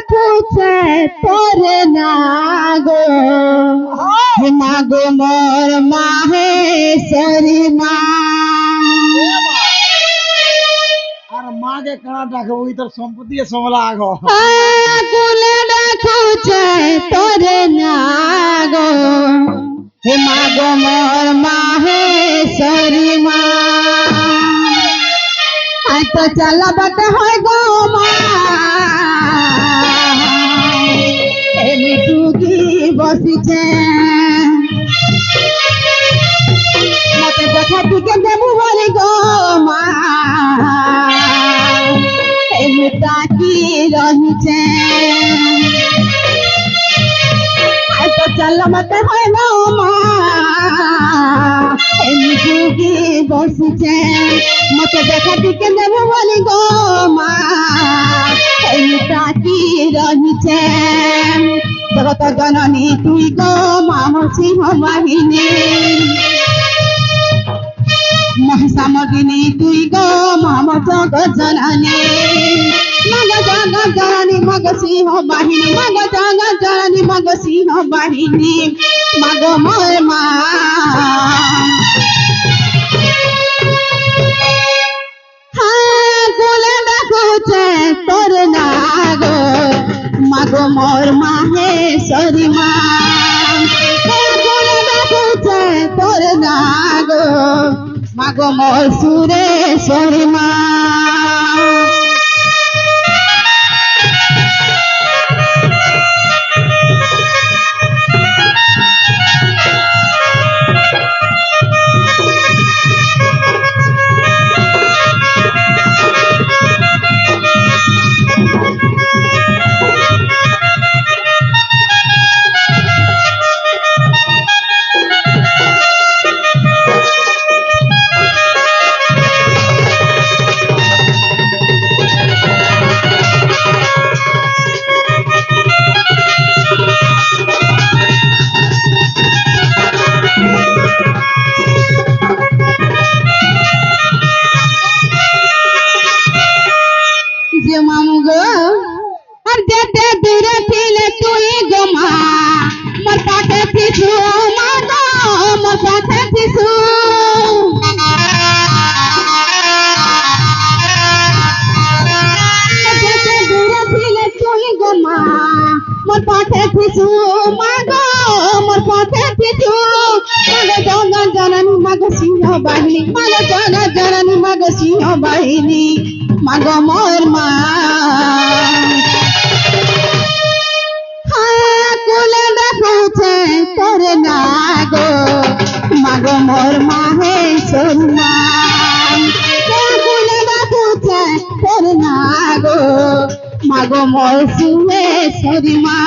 ডাকুছে তোরে না গো হে মা গো মোর মাহেশ্বরী মা। আর মাকে কানা ডাকে ওই তোর সম্পত্তি সমলা আগ কুলে ডাকুছে তোরে না গো হে মা গো মোর মাহেশ্বরী মা। আই তো চালাবাতে হয় গো মা এমনি টুকি বসিছে মতে দেখা দিকে দেবু বলি গো মা এমনি তাকি রহিছে। আই তো চালাবাতে হয় গো মা এমনি টুকি বসিছে মতে দেখা দিকে দেবু বলি গো মা এমনি তাকি রহিছে। জগত জননী তুই গো মা সিংহ বাহিনী মহিষামর্দিনী তুই গো মম জগৎ জননী মগ জগৎ জননী মগ সিংহ বাহিনী মগ জগৎ জননী মগ সিংহ বাহিনী মগ মোর মা। কুলে ডাকুছে তোর না গো মাগ মোর মাহেশ্বরী মা। কুলে ডাকুছে তোর না গো মাগ মোর সুরেশ্বরী মা। যে মামু গো আর যেতে দূরে ছিলে তুই গো মা মোর পাখে পিছু মা গো মোর পাখে পিছু। যেতে দূরে ছিলে তুই গো মা মোর পাখে পিছু মা গো মোর পাখে পিছু। মাগ জগৎ জননী মাগ সিংহ বাহিনী মাগ জগৎ জননী মাগ সিংহ বাহিনী মাগ মোর মা। কুলে ডাকুছে তোর না গো মাগ মোর মাহেশ্বরী মা। কুলে ডাকুছে তোর না গো মাগ মোর সুরেশ্বরী মা।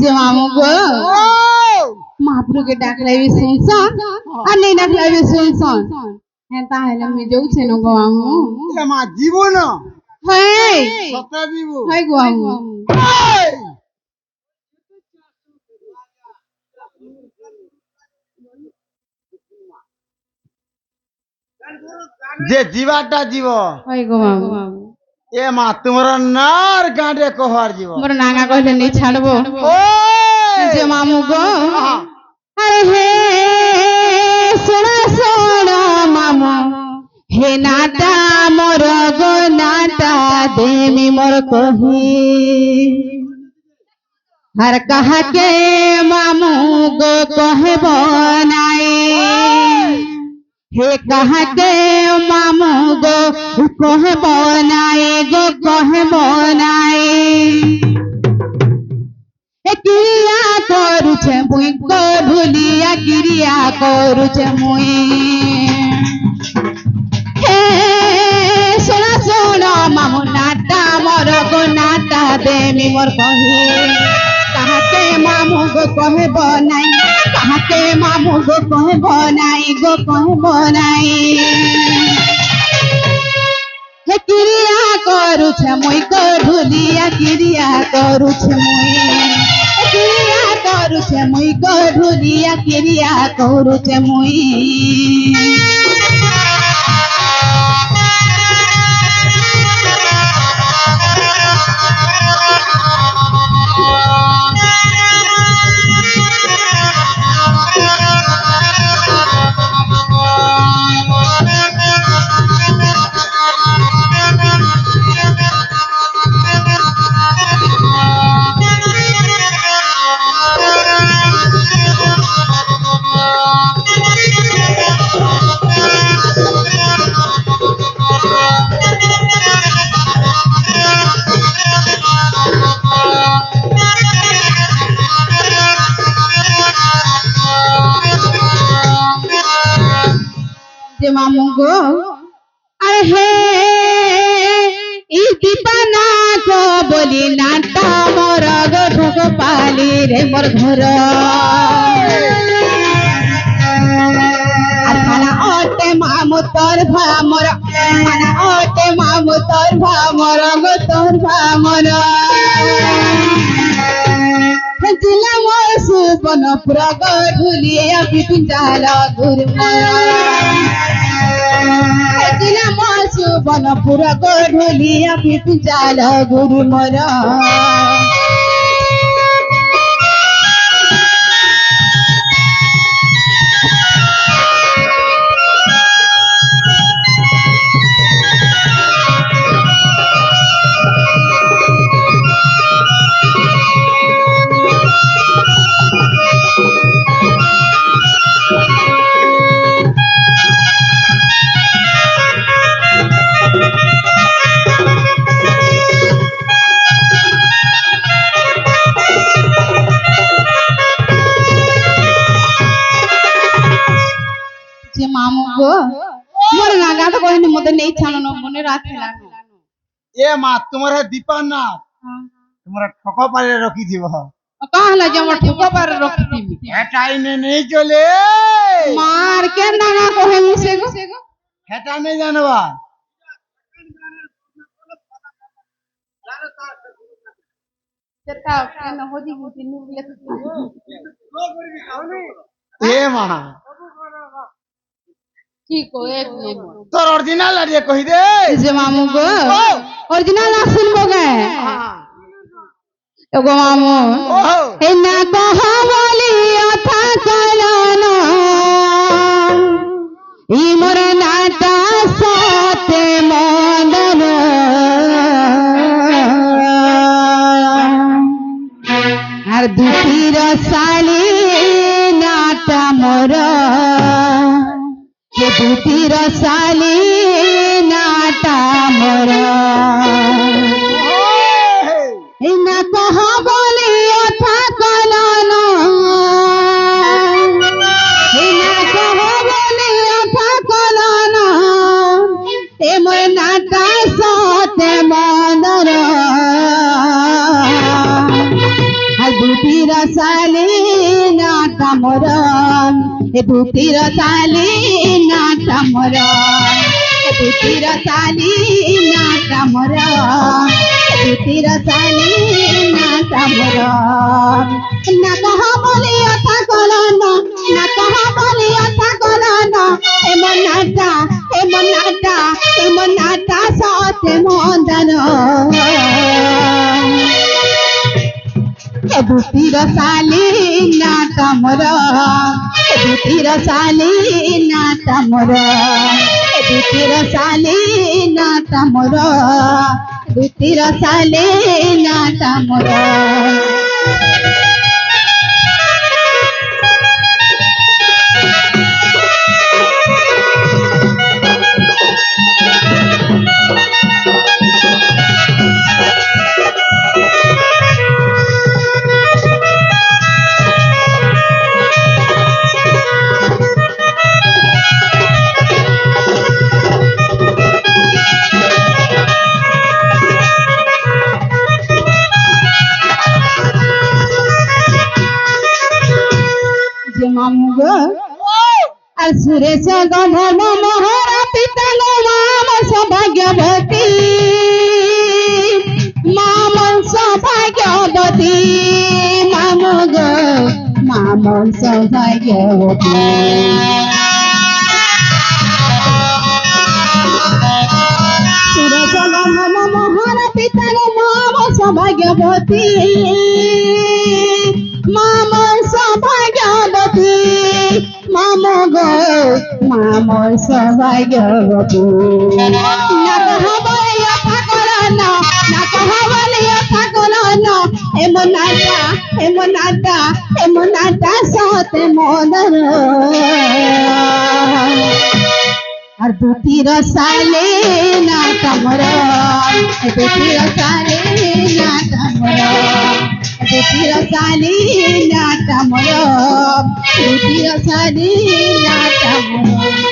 যে মামু গো মহাপ্রভুকে ডাকলে বি শুনছন আর নেই ডাকলে বি শুনছন। হ্যাঁ তাহলে আমি যাচ্ছি না গো মামু। মা জীবন হয় সতা দিব হয় গো মামু। যে জীবাটা জীব হয় গো মামু। এ মা তোমার নার গাঁডে কহার জীব মোর নাগা কইলে নেই ছাড়বো। যে মামু গো আরে হে শোনা শোনা মামু হে নাটা মোর গো নাটা দেমি মোর কহি हर कहा के मामू गो कहे बनाए हे कहा के मामू गो कहे बनाए किया କରୁଛେ ମୁଇଁ ଗଢୁଲିଆ କ୍ରିୟା କରୁଛେ ମୁଇଁ हे सुना सुन मामू नाटा मोर गो नाटा देमी मोर कही कहाके मामू गो कहब नाई कहाके मामू गो कहब नाई गो कहब नाई हे क्रिया करुछे मुई गढुलिया क्रिया करुछे मुई क्रिया करुछे मुई गढुलिया क्रिया करुछे मुई जे मामू गो अरे हे ई दीपाना को बोली नाटा मोर गो ढोक पाली रे मोर घर আর খানা অটে মামু তোর ভামর খানা অটে মামু তোর ভামর গো তোর ভামর জিলা মোর সুবন পুরা গঢুলিয়া বিপিন জাল গুরমর জিলা মোর সুবন পুরা গঢুলিয়া বিপিন জাল গুরমর যে মামু গো মোর নাগা তো কইনি মতে নেই ছানো মনে রাখলা এ মা তোমার দীপান না তোমার ঠক পারে রখি দিব कहला जे हमर ठुको पर रखी दिबी হেটাই নে নেই চলে मार के नागा कहे मुसे गो হেটা নেই জানবা जता केन होदी गुती नुगले এ মা ठीक हो एक मिनट তোর অরিজিনাল আর কই দে जे मामू गो ओरिजिनल आ सुनबो गे एगो मामू हे ना कहा बोली अथा करना ई मोर नाटा साथे मदन আর দুটির সালি নাটা মোর যে দুটির সালি নাটা মোর না কহা বলি অথা কলন না কহা বলি অথা কলন এ মোর নাটা সাথে মদর আর দুটির সালি নাটা মোর এ দুটির সালি নাটা মোর এ দুটির সালি নাটা মোর দুটির সালি নাটা মোর না কহা বলি অথা কলন না কহা বলি অথা কলন এমন নাটা সাথে মদন দুটির সালি নাটা মোর দুটির সালি নাটা মোর দুটির সালি নাটা মোর দুটির সালি নাটা মোর মামু গো আর সুরেশ গন্ধর্ব মহারা পিতা গো মাম সৌভাগ্যবতী মাম সৌভাগ্যবতী মামু গো মাম সৌভাগ্যবতী সুরেশ গন্ধর্ব মহারা পিতা গো মাম সৌভাগ্যবতী মাম সৌভাগ্যবতী মাম গো মাম সৌভাগ্যবতী না কহবলে কথা করো না না কহবলে কথা করো না এমন নাটা সতে মদর আর দুটির সালে না তমর দুটির সালে না তমর দুটির সালে না তমর দুটির সালে না তমর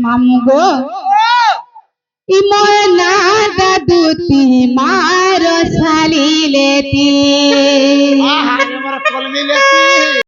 মামু গো ইময় না দুতি মার সালিলেতি